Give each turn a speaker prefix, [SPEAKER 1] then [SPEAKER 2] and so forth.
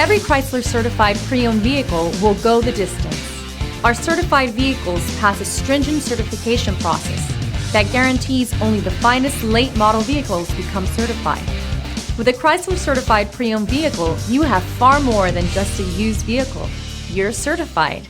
[SPEAKER 1] Every Chrysler certified pre-owned vehicle will go the distance. Our certified vehicles pass a stringent certification process that guarantees only the finest late model vehicles become certified. With a Chrysler certified pre-owned vehicle, you have far more than just a used vehicle. You're certified.